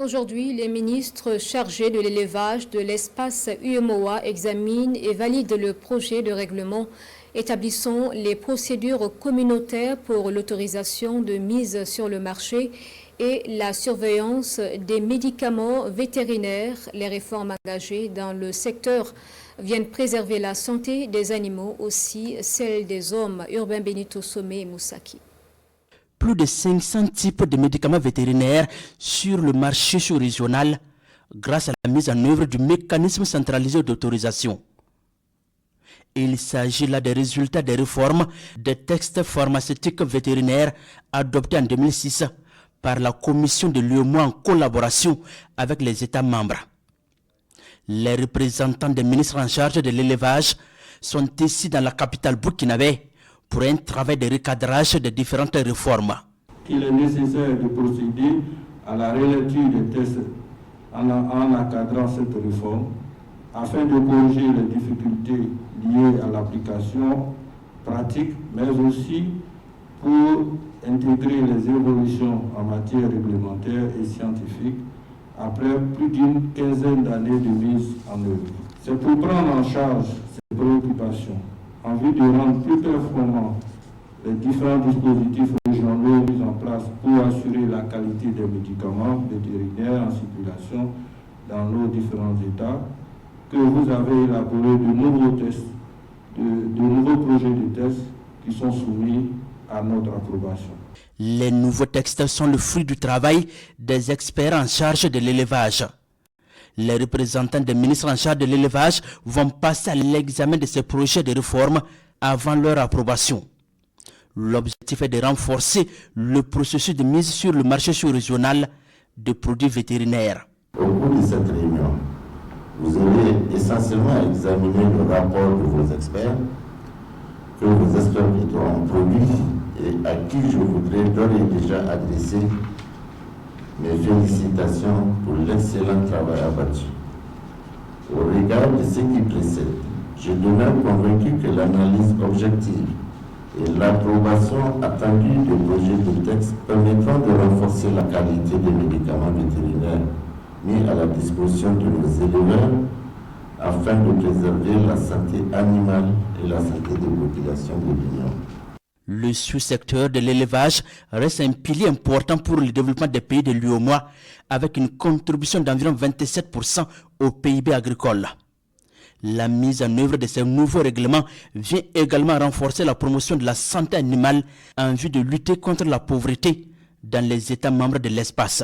Aujourd'hui, les ministres chargés de l'élevage de l'espace UEMOA examinent et valident le projet de règlement établissant les procédures communautaires pour l'autorisation de mise sur le marché et la surveillance des médicaments vétérinaires. Les réformes engagées dans le secteur viennent préserver la santé des animaux, aussi celle des hommes. Urbain Benito Somé et Moussaki. Plus de 500 types de médicaments vétérinaires sur le marché sous-régional grâce à la mise en œuvre du mécanisme centralisé d'autorisation. Il s'agit là des résultats des réformes des textes pharmaceutiques vétérinaires adoptés en 2006 par la Commission de l'UEMOA en collaboration avec les États membres. Les représentants des ministres en charge de l'élevage sont ici dans la capitale burkinabé pour un travail de recadrage des différentes réformes. Il est nécessaire de procéder à la relecture des tests en encadrant cette réforme afin de corriger les difficultés liées à l'application pratique, mais aussi pour intégrer les évolutions en matière réglementaire et scientifique après plus d'une quinzaine d'années de mise en œuvre. C'est pour prendre en charge ces préoccupations en vue de rendre plus performants les différents dispositifs régionaux mis en place pour assurer la qualité des médicaments vétérinaires en circulation dans nos différents États, que vous avez élaboré de nouveaux tests, de nouveaux projets de tests qui sont soumis à notre approbation. Les nouveaux textes sont le fruit du travail des experts en charge de l'élevage. Les représentants des ministres en charge de l'élevage vont passer à l'examen de ces projets de réforme avant leur approbation. L'objectif est de renforcer le processus de mise sur le marché sous-régional de produits vétérinaires. Au cours de cette réunion, vous allez essentiellement examiner le rapport de vos experts, que vos experts ont produit et à qui je voudrais d'ores et déjà adresser mes félicitations pour l'excellent travail abattu. Au regard de ce qui précède, je demeure convaincu que l'analyse objective et l'approbation attendue des projets de texte permettront de renforcer la qualité des médicaments vétérinaires mis à la disposition de nos éleveurs afin de préserver la santé animale et la santé des populations de l'Union. Le sous-secteur de l'élevage reste un pilier important pour le développement des pays de l'UEMOA avec une contribution d'environ 27% au PIB agricole. La mise en œuvre de ces nouveaux règlements vient également renforcer la promotion de la santé animale en vue de lutter contre la pauvreté dans les États membres de l'espace.